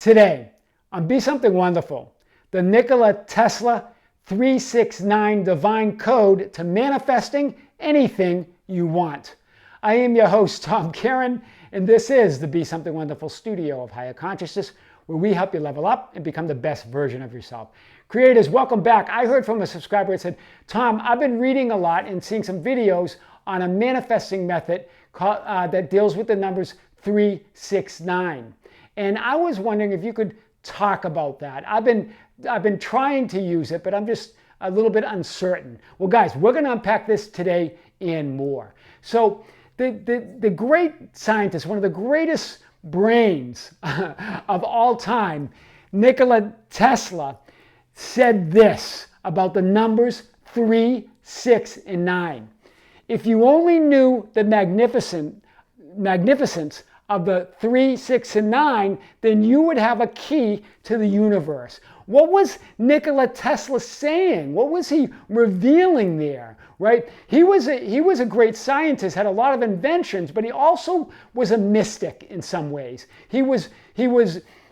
Today, on Be Something Wonderful, the Nikola Tesla 369 Divine Code to Manifesting Anything You Want. I am your host, Tom Karen, and this is the Be Something Wonderful studio of higher consciousness, where we help you level up and become the best version of yourself. Creators, welcome back. I heard from a subscriber that said, Tom, I've been reading a lot and seeing some videos on a manifesting method that deals with the numbers 369. And I was wondering if you could talk about that. I've been trying to use it, but I'm just a little bit uncertain. Well, guys, we're going to unpack this today and more. So the great scientist, one of the greatest brains of all time, Nikola Tesla, said this about the numbers 3, 6, and 9. If you only knew the magnificence of the 3, 6, and 9, then you would have a key to the universe. What was Nikola Tesla saying? What was he revealing there, right? He was a great scientist, had a lot of inventions, but he also was a mystic in some ways. He was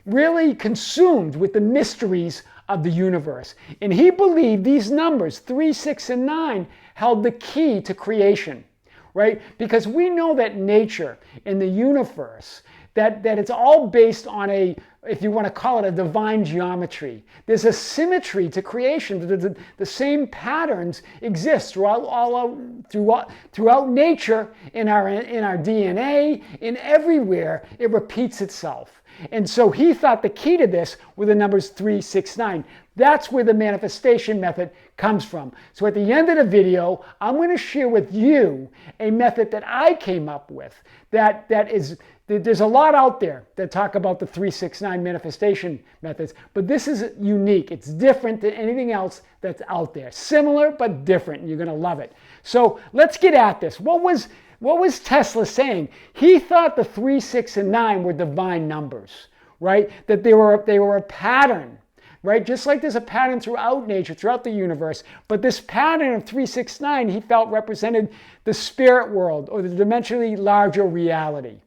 really consumed with the mysteries of the universe. And he believed these numbers, 3, 6, and 9, held the key to creation. Right? Because we know that nature in the universe, that it's all based on a, if you want to call it, a divine geometry. There's a symmetry to creation. The same patterns exist throughout nature, in our DNA, in everywhere. It repeats itself. And so he thought the key to this were the numbers 3, 6, 9. That's where the manifestation method comes from. So at the end of the video, I'm going to share with you a method that I came up with there's a lot out there that talk about the 3, 6, 9 manifestation methods, but this is unique. It's different than anything else that's out there. Similar, but different, and you're going to love it. So let's get at this. What was Tesla saying? He thought the 3, 6, and 9 were divine numbers, right? That they were a pattern, right? Just like there's a pattern throughout nature, throughout the universe, but this pattern of 3, 6, 9, he felt represented the spirit world, or the dimensionally larger reality,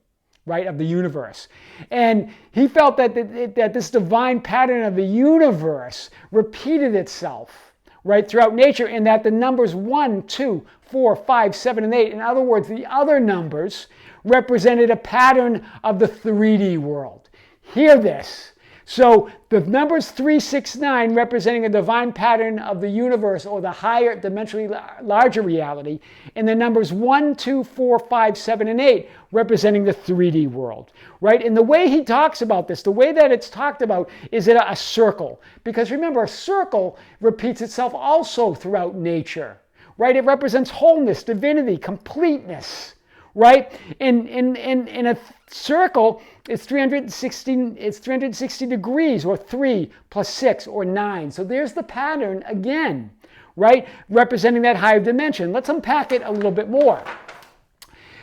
right, of the universe. And he felt that this divine pattern of the universe repeated itself, right, throughout nature, and that the numbers 1, 2, 4, 5, 7, and 8, in other words, the other numbers, represented a pattern of the 3D world. Hear this. So the numbers 3, 6, 9 representing a divine pattern of the universe, or the higher, dimensionally larger reality, and the numbers 1, 2, 4, 5, 7, and 8 representing the 3D world, right? And the way he talks about this, the way that it's talked about, is in a circle. Because remember, a circle repeats itself also throughout nature, right? It represents wholeness, divinity, completeness, right? In a circle, it's 360 degrees, or 3 plus 6, or 9. So there's the pattern again, right? Representing that higher dimension. Let's unpack it a little bit more.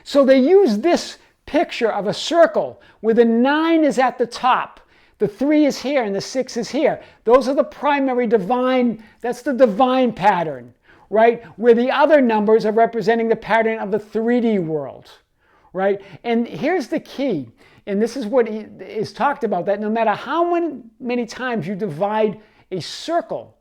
So they use this picture of a circle where the 9 is at the top, the 3 is here, and the 6 is here. Those are the primary divine, that's the divine pattern, right? Where the other numbers are representing the pattern of the 3D world, right? And here's the key, and this is what is talked about, that no matter how many times you divide a circle,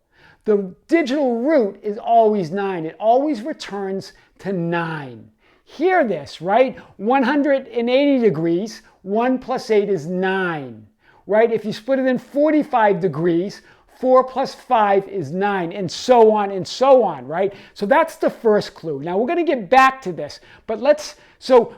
the digital root is always 9. It always returns to 9. Hear this, right? 180 degrees, 1 plus 8 is 9, right? If you split it in 45 degrees, 4 plus 5 is 9, and so on, right? So that's the first clue. Now we're going to get back to this, but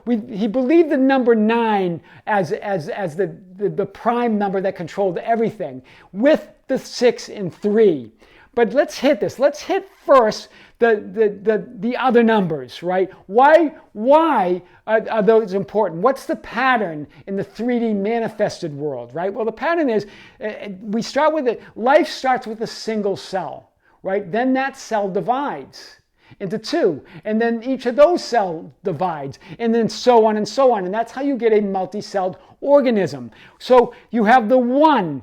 he believed the number 9 as the prime number that controlled everything, with the 6 and 3. But let's hit this. Let's hit first the other numbers, right? Why are those important? What's the pattern in the 3D manifested world, right? Well, the pattern is, we start with it. Life starts with a single cell, right? Then that cell divides into 2, and then each of those cells divides, and then so on and so on. And that's how you get a multi-celled organism. So you have the 1,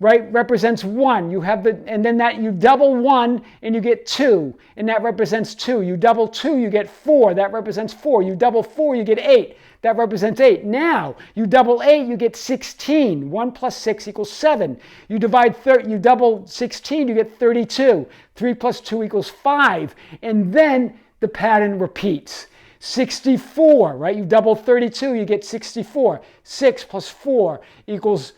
right, represents 1. You have and then that you double 1 and you get 2, and that represents 2. You double 2, you get 4. That represents 4. You double 4, you get 8. that represents 8. Now, you double 8, you get 16. 1 plus 6 equals 7. You double 16, you get 32. 3 plus 2 equals 5. And then the pattern repeats. 64, right? You double 32, you get 64. 6 plus 4 equals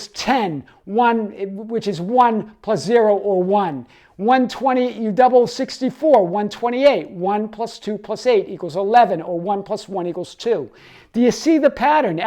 10. 1, which is 1 plus 0 or 1. 120, you double 64, 128. 1 plus 2 plus 8 equals 11, or 1 plus 1 equals 2. Do you see the pattern?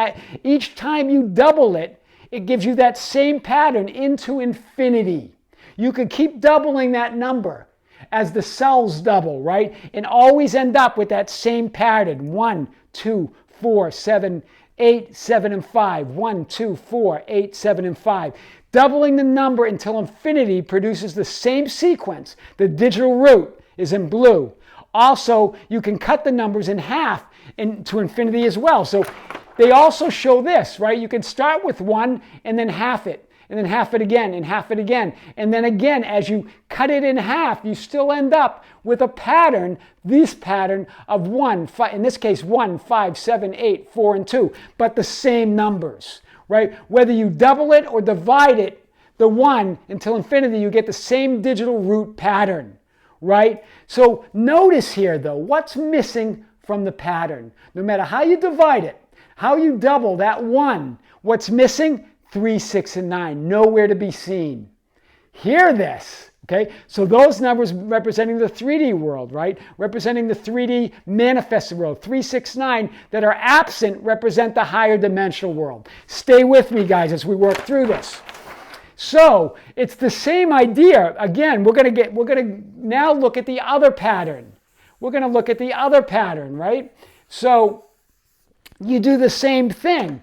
Each time you double it, it gives you that same pattern into infinity. You could keep doubling that number as the cells double, right? And always end up with that same pattern. 1, 2, 4, 7, 8, 7, and 5. 1, 2, 4, 8, 7, and 5. Doubling the number until infinity produces the same sequence. The digital root is in blue. Also, you can cut the numbers in half to infinity as well. So they also show this, right? You can start with 1 and then half it. And then half it again, and half it again. And then again, as you cut it in half, you still end up with a pattern, this pattern of 1, in this case 1, 5, 7, 8, 4, and 2, but the same numbers, right? Whether you double it or divide it, the 1 until infinity, you get the same digital root pattern, right? So notice here though, what's missing from the pattern? No matter how you divide it, how you double that 1, what's missing? 3, 6, and 9, nowhere to be seen. Hear this, okay? So those numbers representing the 3D world, right? Representing the 3D manifested world. 3, 6, 9 that are absent represent the higher dimensional world. Stay with me, guys, as we work through this. So it's the same idea. Again, we're going to now look at the other pattern. We're going to look at the other pattern, right? So you do the same thing.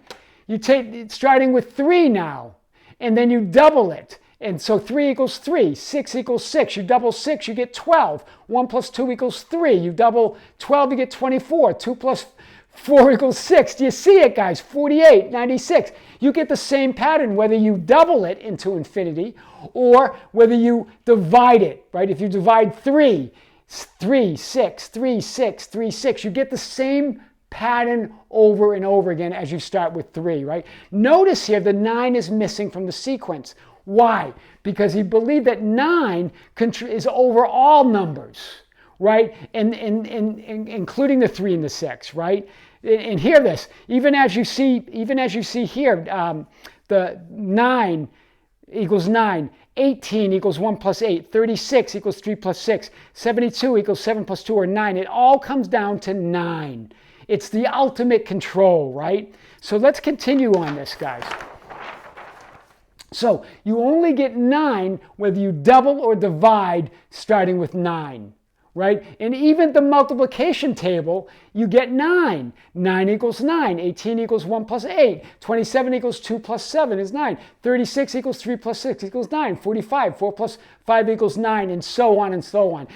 You take, starting with 3 now, and then you double it. And so 3 equals 3, 6 equals 6. You double 6, you get 12. 1 plus 2 equals 3. You double 12, you get 24. 2 plus 4 equals 6. Do you see it, guys? 48, 96. You get the same pattern whether you double it into infinity or whether you divide it, right? If you divide 3, 3, 6, 3, 6, 3, 6, you get the same pattern over and over again as you start with 3, right? Notice here the 9 is missing from the sequence. Why? Because he believed that 9 is over all numbers, right? And including the 3 and the 6, right? And hear this, even as you see here, the 9 equals 9. 18 equals 1 plus 8. 36 equals 3 plus 6. 72 equals 7 plus 2, or 9. It all comes down to 9. It's the ultimate control, right? So let's continue on this, guys. So you only get 9 whether you double or divide starting with 9, right? And even the multiplication table, you get 9. 9 equals 9. 18 equals 1 plus 8. 27 equals 2 plus 7 is 9. 36 equals 3 plus 6 equals 9. 45, 4 plus 5 equals 9, and so on and so on.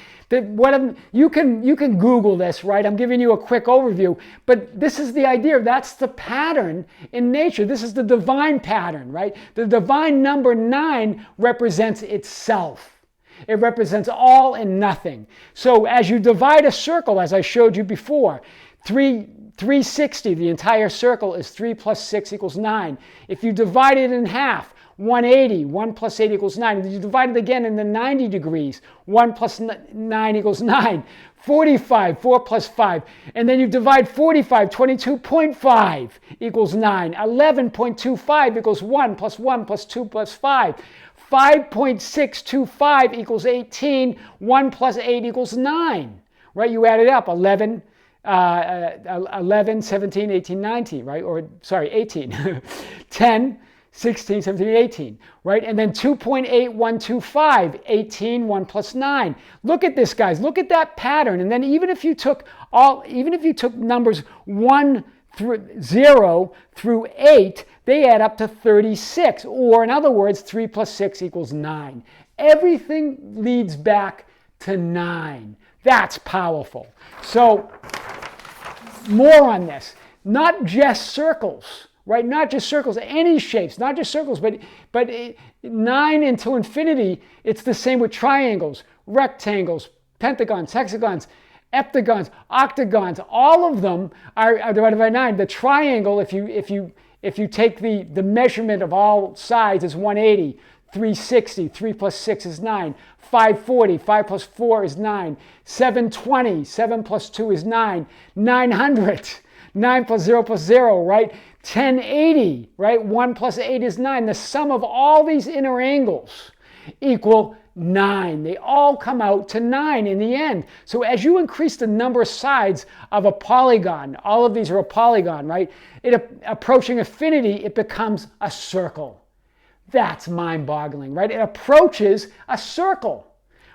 You can Google this, right? I'm giving you a quick overview, but this is the idea. That's the pattern in nature. This is the divine pattern, right? The divine number 9 represents itself. It represents all and nothing. So as you divide a circle, as I showed you before, 360, the entire circle is 3 plus 6 equals 9. If you divide it in half, 180, 1 plus 8 equals 9. And you divide it again in the 90 degrees, 1 plus 9 equals 9. 45, 4 plus 5. And then you divide 45, 22.5 equals 9. 11.25 equals 1 plus 1 plus 2 plus 5. 5.625 equals 18. 1 plus 8 equals 9. Right? You add it up. 11, 17, 18, 19, right? Or, sorry, 18. 10, 16, 17, 18, right? And then 2.8125, 18, 1 plus 9. Look at this, guys. Look at that pattern. And then even if you took numbers 0 through 8, they add up to 36. Or in other words, 3 plus 6 equals 9. Everything leads back to 9. That's powerful. So more on this. Not just circles. Right? Not just circles, any shapes, not just circles, but 9 until infinity, it's the same with triangles, rectangles, pentagons, hexagons, heptagons, octagons, all of them are divided by 9. The triangle, if you take the measurement of all sides, is 180. 360, 3 plus 6 is 9. 540, 5 plus 4 is 9. 720, 7 plus 2 is 9. 900, 9 plus 0 plus 0, right? 1080, right? 1 plus 8 is 9. The sum of all these inner angles equal 9. They all come out to 9 in the end. So as you increase the number of sides of a polygon, all of these are a polygon, right? Approaching infinity, it becomes a circle. That's mind-boggling, right? It approaches a circle,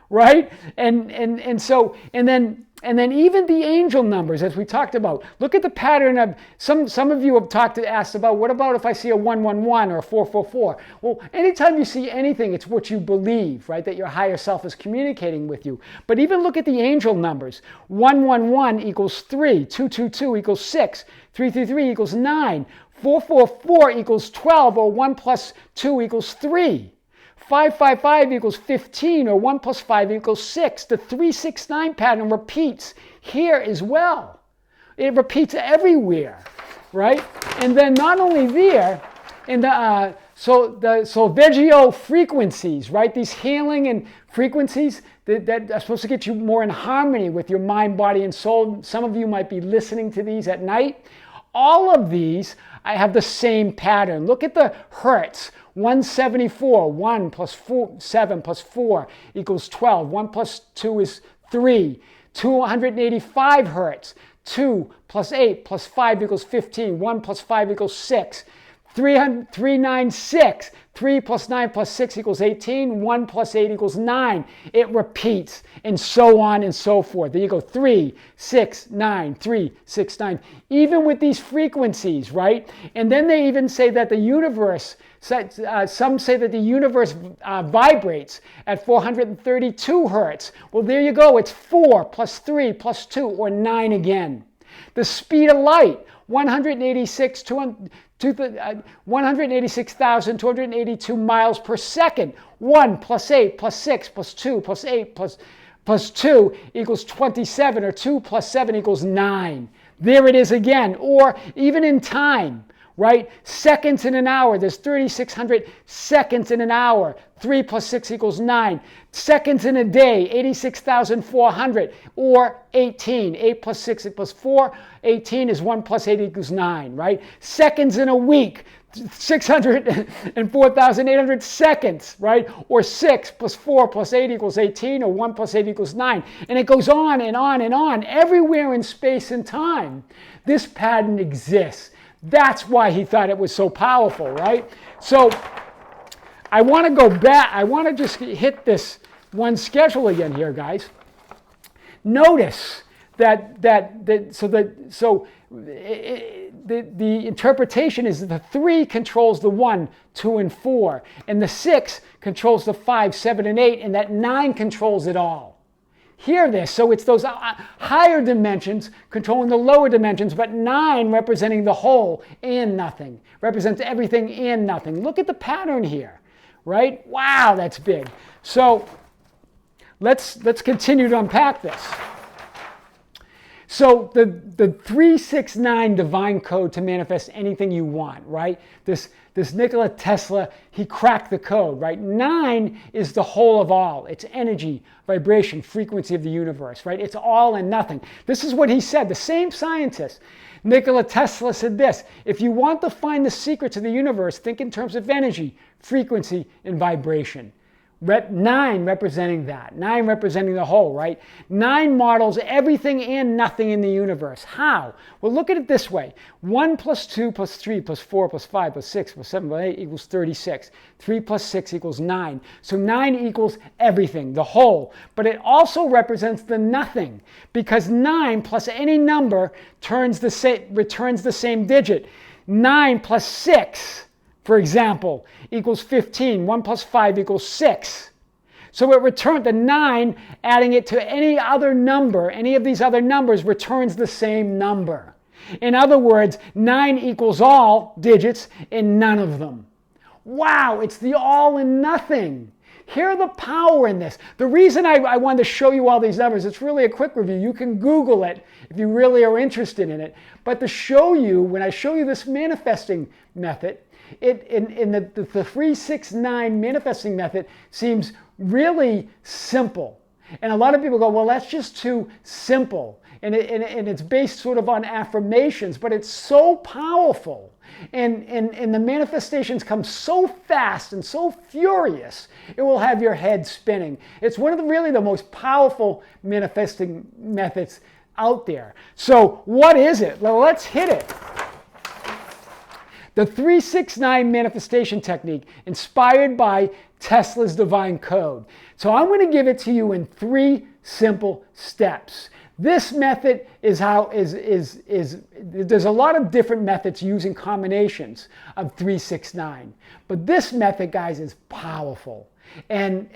right? And then even the angel numbers, as we talked about. Look at the pattern of some of you have asked about, what about if I see a 111 or a 444? Well, anytime you see anything, it's what you believe, right? That your higher self is communicating with you. But even look at the angel numbers. 111 equals 3, 222 equals 6, 333 equals 9, 444 equals 12, or 1 plus 2 equals 3. 555 equals 15, or 1 plus 5 equals 6. The 369 pattern repeats here as well. It repeats everywhere, right? And then not only there, in the Solfeggio frequencies, right? These healing and frequencies that are supposed to get you more in harmony with your mind, body, and soul. Some of you might be listening to these at night. All of these I have the same pattern. Look at the hertz. 174, 1 plus 4, 7 plus 4 equals 12. 1 plus 2 is 3. 285 hertz. 2 plus 8 plus 5 equals 15. 1 plus 5 equals 6. 396. 3 plus 9 plus 6 equals 18. 1 plus 8 equals 9. It repeats, and so on and so forth. There you go. 3, 6, 9, 3, 6, 9. Even with these frequencies, right? And then they even say that the universe, some say that the universe vibrates at 432 hertz. Well, there you go. It's 4 plus 3 plus 2, or 9 again. The speed of light, 186,282 miles per second. 1 plus 8 plus 6 plus 2 plus 8 plus 2 equals 27, or 2 plus 7 equals 9. There it is again. Or even in time, right? Seconds in an hour. There's 3,600 seconds in an hour. 3 plus 6 equals 9. Seconds in a day, 86,400, or 18. 8 plus 6 equals 4. 18 is 1 plus 8 equals 9, right? Seconds in a week, 604,800 seconds, right? Or 6 plus 4 plus 8 equals 18, or 1 plus 8 equals 9. And it goes on and on and on. Everywhere in space and time, this pattern exists. That's why he thought it was so powerful, right? So I want to go back. I want to just hit this one schedule again here, guys. Notice that the interpretation is that the 3 controls the 1, 2, and 4, and the 6 controls the 5, 7, and 8, and that 9 controls it all. Hear this. So it's those higher dimensions controlling the lower dimensions, but 9 representing the whole and nothing. Represents everything and nothing. Look at the pattern here, right? Wow, that's big. So let's continue to unpack this. So the 369 divine code to manifest anything you want, right? This Nikola Tesla, he cracked the code, right? 9 is the whole of all. It's energy, vibration, frequency of the universe, right? It's all and nothing. This is what he said. The same scientist, Nikola Tesla, said this: if you want to find the secrets of the universe, think in terms of energy, frequency, and vibration. 9 representing that. 9 representing the whole, right? 9 models everything and nothing in the universe. How? Well, look at it this way. 1 plus 2 plus 3 plus 4 plus 5 plus 6 plus 7 plus 8 equals 36. 3 plus 6 equals 9. So 9 equals everything, the whole. But it also represents the nothing, because 9 plus any number returns the same digit. 9 plus 6, for example, equals 15. 1 plus 5 equals 6. So it returned the 9, adding it to any other number, any of these other numbers, returns the same number. In other words, 9 equals all digits and none of them. Wow, it's the all and nothing. Hear the power in this. The reason I wanted to show you all these numbers, it's really a quick review. You can Google it if you really are interested in it. But to show you, when I show you this manifesting method, in the 369 manifesting method seems really simple. And a lot of people go, well, that's just too simple. And it's based sort of on affirmations, but it's so powerful. And the manifestations come so fast and so furious, it will have your head spinning. It's one of really the most powerful manifesting methods out there. So what is it? Well, let's hit it. The 369 manifestation technique, inspired by Tesla's divine code. So I'm going to give it to you in 3 simple steps. This method is there's a lot of different methods using combinations of 369. But this method, guys, is powerful. And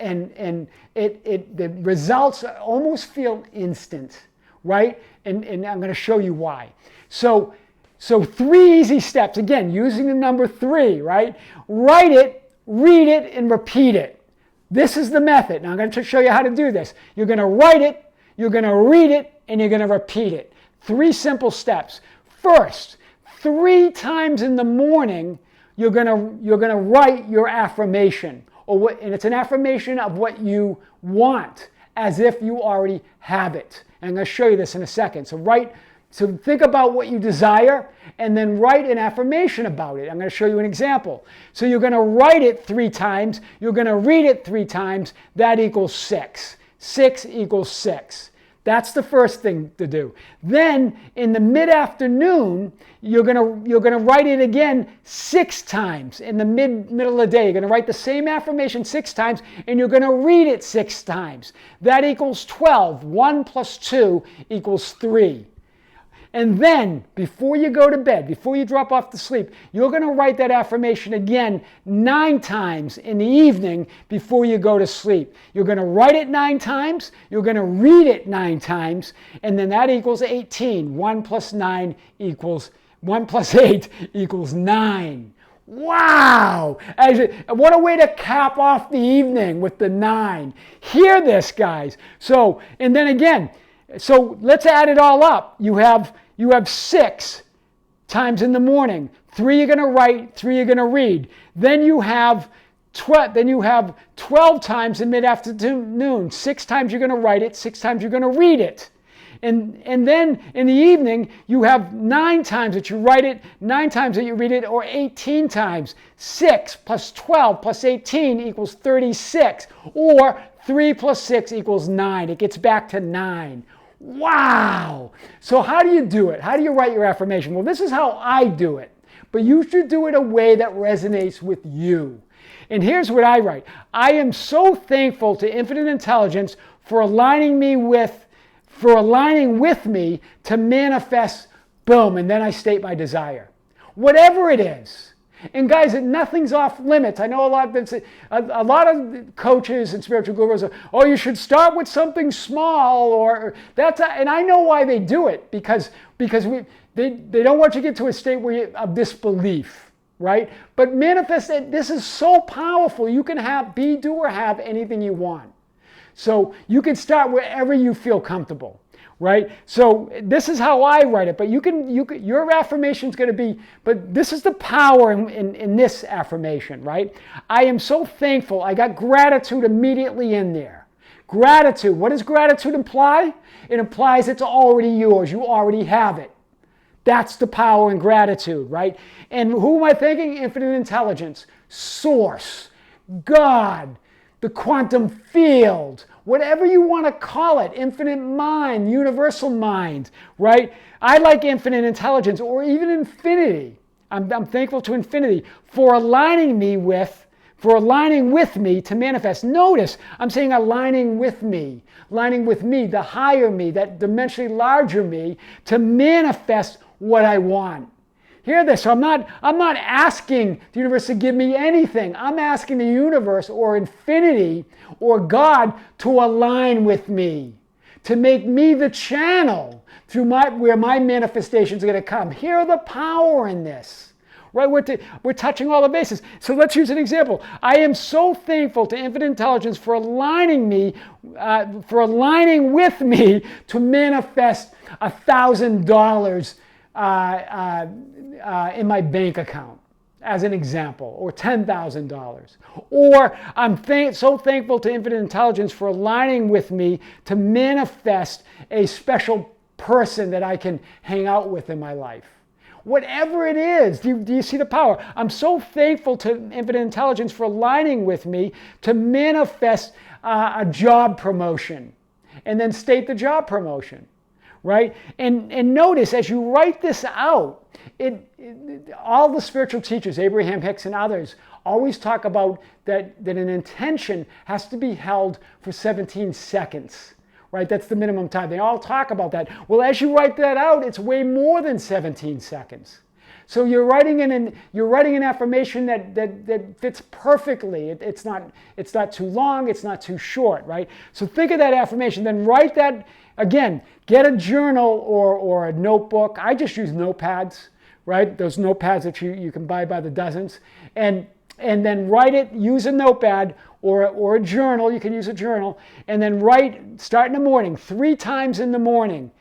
the results almost feel instant, right? And I'm going to show you why. So 3 easy steps, again, using the number 3, right? Write it, read it, and repeat it. This is the method. Now I'm going to show you how to do this. You're going to write it, you're going to read it, and you're going to repeat it. 3 simple steps. First, 3 times in the morning, you're going to write your affirmation. And it's an affirmation of what you want, as if you already have it. And I'm going to show you this in a second. So think about what you desire and then write an affirmation about it. I'm going to show you an example. So you're going to write it 3 times. You're going to read it 3 times. That equals 6. 6 equals 6. That's the first thing to do. Then in the mid-afternoon, you're gonna write it again 6 times. In the middle of the day, you're gonna write the same affirmation 6 times, and you're gonna read it 6 times. That equals 12. 1 plus 2 equals 3. And then, before you go to bed, before you drop off to sleep, you're going to write that affirmation again 9 times in the evening before you go to sleep. You're going to write it 9 times, you're going to read it 9 times, and then that equals 18. 1 plus 8 equals 9. Wow! What a way to cap off the evening with the 9. Hear this, guys. And then again, so let's add it all up. You have 6 times in the morning. 3 you're going to write, 3 you're going to read. Then you have 12 times in mid-afternoon. 6 times you're going to write it, 6 times you're going to read it. And then in the evening, you have 9 times that you write it, 9 times that you read it, or 18 times. 6 plus 12 plus 18 equals 36. Or 3 plus 6 equals 9. It gets back to 9. Wow! So how do you do it? How do you write your affirmation? Well, this is how I do it. But you should do it a way that resonates with you. And here's what I write. I am so thankful to infinite intelligence for aligning with me to manifest, boom, and then I state my desire. Whatever it is. And guys, nothing's off limits. I know a lot of coaches and spiritual gurus are, oh, you should start with something small, and I know why they do it, because they don't want you to get to a state of disbelief, right? But manifest it. This is so powerful. You can be, do, or have anything you want. So you can start wherever you feel comfortable. Right? So this is how I write it, but your affirmation is going to be, but this is the power in this affirmation, right? I am so thankful. I got gratitude immediately in there. Gratitude. What does gratitude imply? It implies it's already yours. You already have it. That's the power in gratitude, right? And who am I thanking? Infinite intelligence, source, God, the quantum field, whatever you want to call it, infinite mind, universal mind, right? I like infinite intelligence, or even infinity. I'm thankful to infinity for aligning with me to manifest. Notice, I'm saying aligning with me, the higher me, that dimensionally larger me, to manifest what I want. Hear this. So I'm not asking the universe to give me anything. I'm asking the universe or infinity or God to align with me, to make me the channel through where my manifestations are going to come. Hear the power in this, right? We're touching all the bases. So let's use an example. I am so thankful to infinite intelligence for aligning with me to manifest $1,000 in my bank account, as an example, or $10,000. Or I'm so thankful to infinite intelligence for aligning with me to manifest a special person that I can hang out with in my life. Whatever it is, do you see the power? I'm so thankful to infinite intelligence for aligning with me to manifest a job promotion, and then state the job promotion, right? And notice as you write this out, all the spiritual teachers, Abraham Hicks and others, always talk about that an intention has to be held for 17 seconds. Right, that's the minimum time. They all talk about that. Well, as you write that out, it's way more than 17 seconds. So you're writing an affirmation that fits perfectly. It's not too long. It's not too short. Right. So think of that affirmation. Then write that again. Get a journal or a notebook. I just use notepads. Right, those notepads that you can buy by the dozens, and then write it. Use a notepad. Or a journal, you can use a journal, and then start in the morning, 3 times in the morning.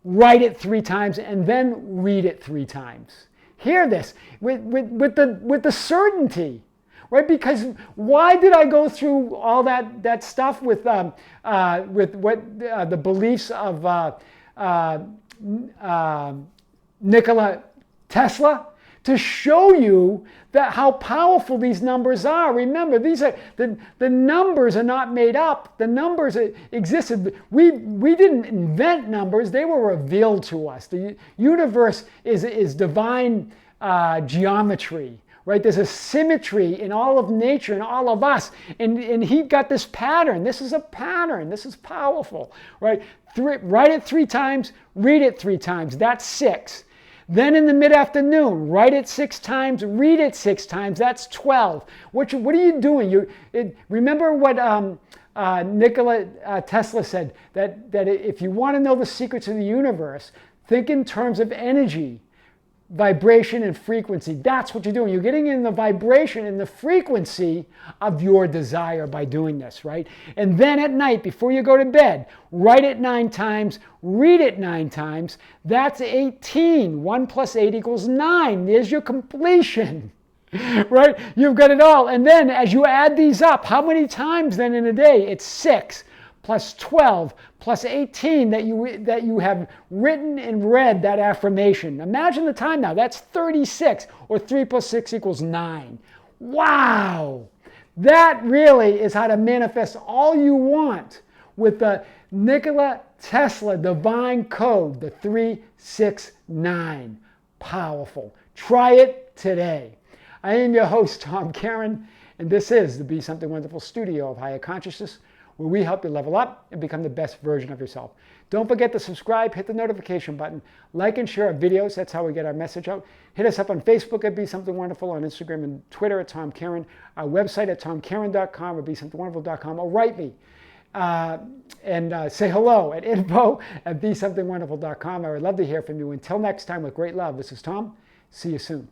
Write it 3 times, and then read it 3 times. Hear this with the certainty, right? Because why did I go through all that stuff with the beliefs of Nikola Tesla? To show you that how powerful these numbers are. Remember, these are the numbers are not made up. The numbers existed. We didn't invent numbers. They were revealed to us. The universe is divine geometry, right? There's a symmetry in all of nature and all of us. And he got this pattern. This is a pattern. This is powerful, right? Write it 3 times, read it 3 times. That's 6. Then in the mid-afternoon, write it 6 times, read it 6 times. That's 12. What are you doing? Remember what Nikola Tesla said, that if you want to know the secrets of the universe, think in terms of energy, vibration, and frequency. That's what you're doing. You're getting in the vibration and the frequency of your desire by doing this, right? And then at night, before you go to bed, write it 9 times, read it 9 times. That's 18. 1 plus 8 equals 9. There's your completion, right? You've got it all. And then as you add these up, how many times then in a day? It's 6 plus 12 plus 18 that you have written and read that affirmation. Imagine the time now. That's 36, or 3 plus 6 equals 9. Wow! That really is how to manifest all you want with the Nikola Tesla divine code, the 369. Powerful. Try it today. I am your host, Tom Caron, and this is the Be Something Wonderful studio of Higher Consciousness, where we help you level up and become the best version of yourself. Don't forget to subscribe, hit the notification button, like and share our videos. That's how we get our message out. Hit us up on Facebook at Be Something Wonderful, on Instagram and Twitter at Tom Caron, our website at tomcaron.com or BeSomethingWonderful.com, or write me and say hello at info@BeSomethingWonderful.com. I would love to hear from you. Until next time, with great love, this is Tom. See you soon.